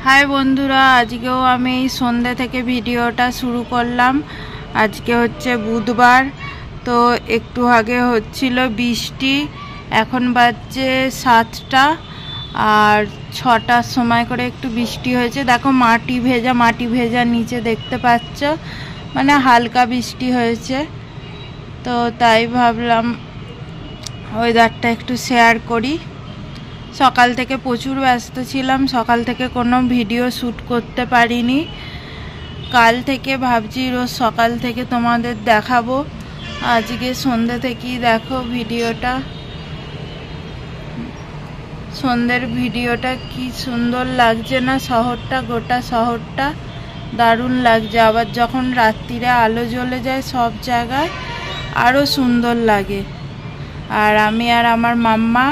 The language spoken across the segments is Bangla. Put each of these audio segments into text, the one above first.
হাই বন্ধুরা, আজকেও আমি এই সন্ধ্যে থেকে ভিডিওটা শুরু করলাম। আজকে হচ্ছে বুধবার, তো একটু আগে হচ্ছিল বৃষ্টি। এখন বাজছে 7টা, আর 6টার সময় করে একটু বৃষ্টি হয়েছে। দেখো মাটি ভেজা নিচে দেখতে পাচ্ছ, মানে হালকা বৃষ্টি হয়েছে। তো তাই ভাবলাম ওয়েদারটা একটু শেয়ার করি। সকাল থেকে প্রচুর ব্যস্ত ছিলাম, সকাল থেকে কোনো ভিডিও শ্যুট করতে পারিনি। কাল থেকে ভাবছি রোজ সকাল থেকে তোমাদের দেখাবো। আজকে সন্ধ্যে থেকেই দেখো ভিডিওটা, সন্ধ্যের ভিডিওটা কি সুন্দর লাগছে না শহরটা, গোটা শহরটা দারুণ লাগছে। আবার যখন রাত্রিরে আলো জ্বলে যায় সব জায়গায় আরও সুন্দর লাগে। আর আমি আর আমার মাম্মা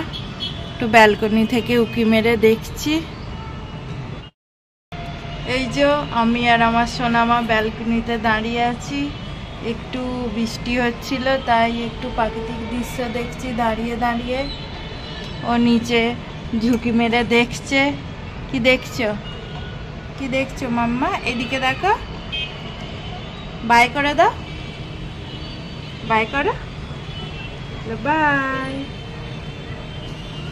একটু ব্যালকনি থেকে উঁকি মেরে দেখছি। এই যে আমি আর আমার সোনামা ব্যালকনিতে দাঁড়িয়ে আছি। একটু বৃষ্টি হচ্ছিল তাই একটু প্রাকৃতিক দৃশ্য দেখছি দাঁড়িয়ে দাঁড়িয়ে। ও নিচে ঝুঁকি মেরে দেখছে। কি দেখছো, কি দেখছো মাম্মা? এদিকে দেখো, বাই করে দাও, বাই করো, বাই।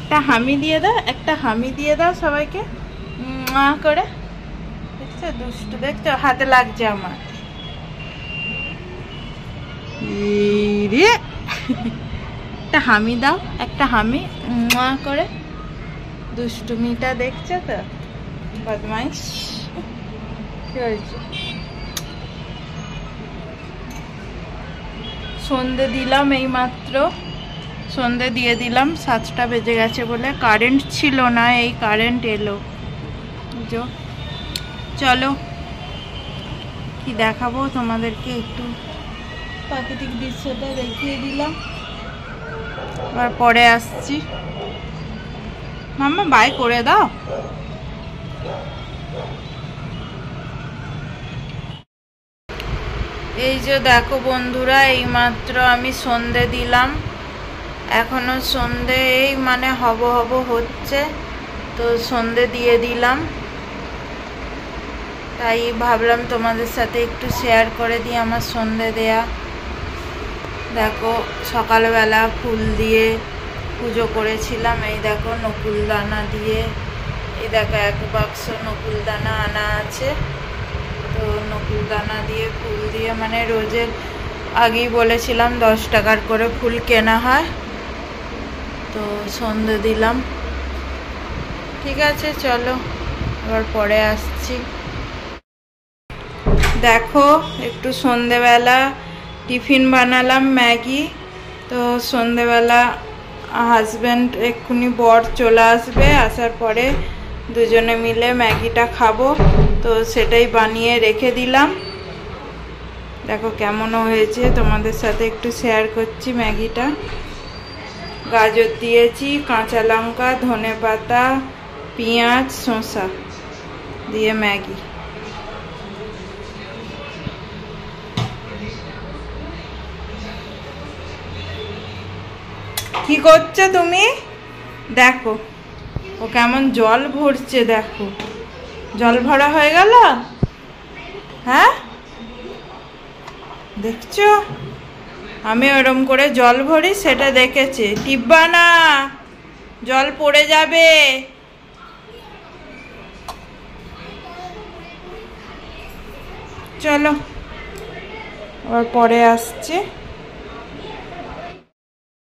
একটা হামি দিয়ে দাও, একটা হামি দিয়ে দাও সবাইকে করে। দেখছো দুষ্টু, দেখছো হাতে লাগছে আমার। একটা হামি দাও, একটা হামি করে। দুষ্টুমিটা দেখছো তো, বদমাইশ। কি হয়েছে? সন্ধে দিলাম, এই মাত্র সন্ধে দিয়ে দিলাম। 7টা বেজে গেছে বলে, কারেন্ট ছিল না, এই কারেন্ট এলো। চলো কি দেখাবো তোমাদেরকে, একটু প্রাকৃতিক দৃশ্যটা দেখিয়ে দিলাম। আবার পরে আসছি। মাম্মা বাই করে দাও। এই যে দেখো বন্ধুরা, এই মাত্র আমি সন্ধে দিলাম। এখনো সন্ধে এই মানে হব হচ্ছে, তো সন্ধে দিয়ে দিলাম। তাই ভাবলাম তোমাদের সাথে একটু শেয়ার করে দিই আমার সন্ধে দেয়া। দেখো সকালবেলা ফুল দিয়ে পুজো করেছিলাম। এই দেখো নকুলদানা দিয়ে, এই দেখো 1 বাক্স নকুলদানা আনা আছে। তো নকুলদানা দিয়ে ফুল দিয়ে, মানে রোজের আগেই বলেছিলাম 10 টাকার করে ফুল কেনা হয়। তো সন্ধে দিলাম। ঠিক আছে চলো, আবার পরে আসছি। দেখো একটু সন্ধেবেলা টিফিন বানালাম, ম্যাগি। তো সন্ধেবেলা হাজব্যান্ড এক্ষুনি বর চলে আসবে, আসার পরে দুজনে মিলে ম্যাগিটা খাবো। তো সেটাই বানিয়ে রেখে দিলাম। দেখো কেমন হয়েছে তোমাদের সাথে একটু শেয়ার করছি ম্যাগিটা। গাজর দিয়েছি, কাঁচা লঙ্কা, ধনেপাতা, পেঁয়াজ, শসা দিয়ে ম্যাগি। কি করছো তুমি? দেখো ও কেমন জল ভরছে, দেখো জল ভরা হয়ে গেল। হ্যাঁ দেখছো, আমি ওরম করে জল ভরি সেটা দেখেছে। টিপবা না, জল পড়ে যাবে। চলো আবার পরে আসছে।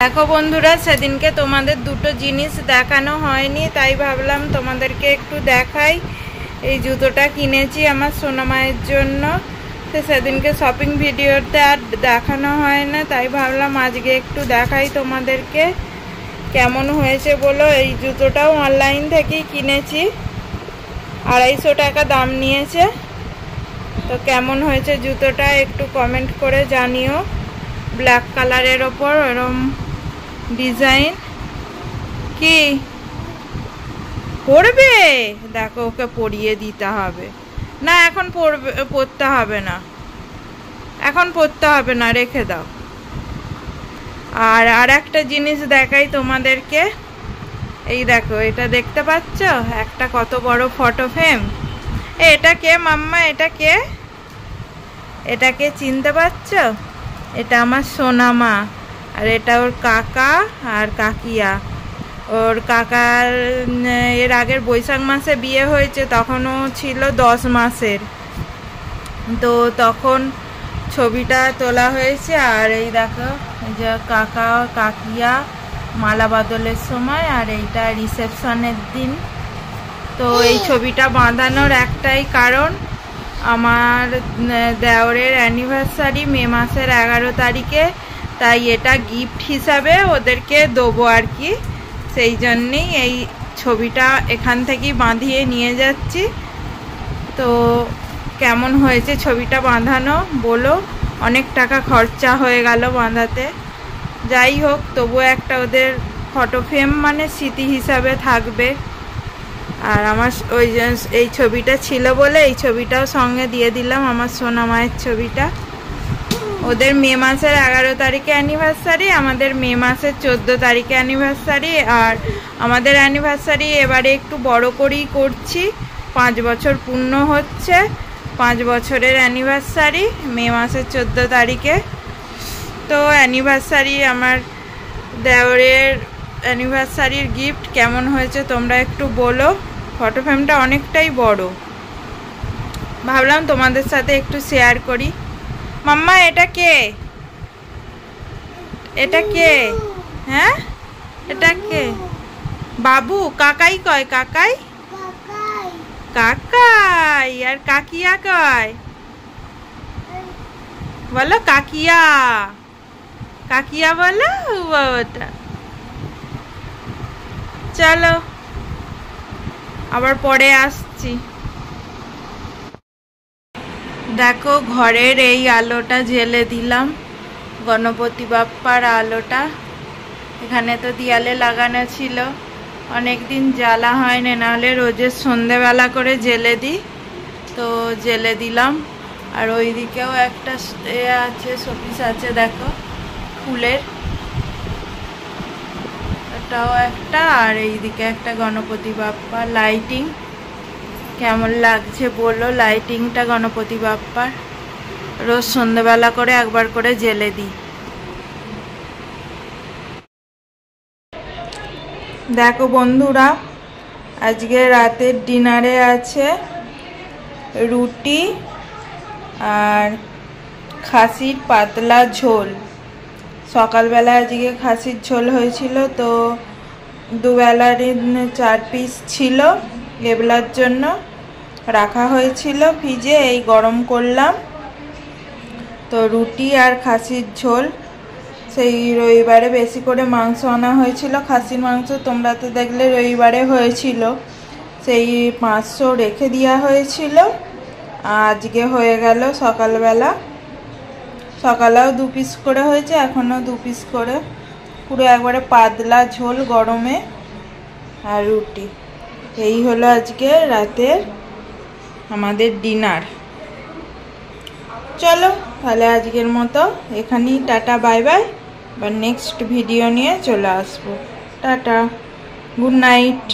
দেখো বন্ধুরা, সেদিনকে তোমাদের দুটো জিনিস দেখানো হয়নি, তাই ভাবলাম তোমাদেরকে একটু দেখাই। এই জুতোটা কিনেছি আমার সোনামায়ের জন্য। তো সেদিনকে শপিং ভিডিওতে আর দেখানো হয় না, তাই ভাবলাম আজকে একটু দেখাই তোমাদেরকে কেমন হয়েছে বলো। এই জুতোটাও অনলাইন থেকেই কিনেছি, 250 টাকা দাম নিয়েছে। তো কেমন হয়েছে জুতোটা একটু কমেন্ট করে জানিও। ব্ল্যাক কালারের ওপর এরম ডিজাইন। কি পরবে? দেখো ওকে পরিয়ে দিতে হবে না, এখন পরতে হবে না, এখন পরতে হবে না, রেখে দাও। আর একটা জিনিস দেখাই তোমাদেরকে। এই দেখো, এটা দেখতে পাচ্ছ একটা কত বড় ফটো ফ্রেম। এটা কে মাম্মা? এটা কে? এটাকে চিনতে পারছো? এটা আমার সোনা মা, আর এটা ওর কাকা আর কাকিয়া। ওর কাকার এর আগের বৈশাখ মাসে বিয়ে হয়েছে, তখনও ছিল 10 মাসের। তো তখন ছবিটা তোলা হয়েছে। আর এই দেখো, এই যে কাকা কাকিয়া মালা বদলের সময়, আর এইটা রিসেপশনের দিন। তো এই ছবিটা বাঁধানোর একটাই কারণ, আমার দেওরের অ্যানিভার্সারি মে মাসের 11 তারিখে, তাই এটা গিফট হিসাবে ওদেরকে দেবো আর কি। সেই জন্যেই এই ছবিটা এখান থেকেই বাঁধিয়ে নিয়ে যাচ্ছি। তো কেমন হয়েছে ছবিটা বাঁধানো বলো? অনেক টাকা খরচা হয়ে গেল বাঁধাতে। যাই হোক, তবুও একটা ওদের ফটো ফ্রেম মানে স্মৃতি হিসাবে থাকবে। আর আমার ওই এই ছবিটা ছিল বলে এই ছবিটাও সঙ্গে দিয়ে দিলাম, আমার সোনা মায়ের ছবিটা। ওদের মে মাসের 11 তারিখে অ্যানিভার্সারি, আমাদের মে মাসের 14 তারিখে অ্যানিভার্সারি। আর আমাদের অ্যানিভার্সারি এবারে একটু বড় করেই করছি, 5 বছর পূর্ণ হচ্ছে। 5 বছরের অ্যানিভার্সারি মে মাসের 14 তারিখে। তো অ্যানিভার্সারি, আমার দেওরের অ্যানিভার্সারির গিফট কেমন হয়েছে তোমরা একটু বলো। ফটো ফ্রেমটা অনেকটাই বড়, ভাবলাম তোমাদের সাথে একটু শেয়ার করি। মাম্মা এটা কে? এটা কে? হ্যাঁ, এটা কে? বাবু? কাকাই কয়, কাকাই কাকাই। আর কাকিয়া কয়? বলো কাকিয়া, কাকিয়া বলো বাবাটা। চলো আবার পরে আসছি। দেখো, ঘরের এই আলোটা জ্বেলে দিলাম, গণপতি বাপ্পার আলোটা। এখানে তো দেয়ালে লাগানো ছিল, অনেক দিন জ্বালা হয়নি, নাহলে রোজের সন্ধেবেলা করে জ্বেলে দিই। তো জ্বেলে দিলাম। আর ওই দিকেও একটা আছে, শোপিস আছে দেখো ফুলের, এটাও একটা। আর এইদিকে একটা গণপতি বাপ্পা। লাইটিং কেমন লাগছে বলো, লাইটিংটা গণপতি বাপ্পার। রোজ সন্ধ্যেবেলা করে একবার করে জ্বেলে দিই। দেখো বন্ধুরা, আজকে রাতের ডিনারে আছে রুটি আর খাসির পাতলা ঝোল। সকালবেলা আজকে খাসির ঝোল হয়েছিল, তো দুবেলারই 4 পিস ছিল, এবেলার জন্য রাখা হয়েছিল ফ্রিজে, এই গরম করলাম। তো রুটি আর খাসির ঝোল। সেই রবিবারে বেশি করে মাংস আনা হয়েছিল, খাসির মাংস, তোমরা তো দেখলে রবিবারে হয়েছিল। সেই 500 রেখে দেওয়া হয়েছিল, আজকে হয়ে গেল সকালবেলা। সকালেও 2 পিস করে হয়েছে, এখনও 2 পিস করে, পুরো একবারে পাতলা ঝোল গরমে। আর রুটি। এই হলো আজকে রাতের আমাদের ডিনার। চলো তাহলে আজকের মতো এখানেই টাটা, বাই বাই। বা নেক্সট ভিডিও নিয়ে চলে আসবো। Tata, good night.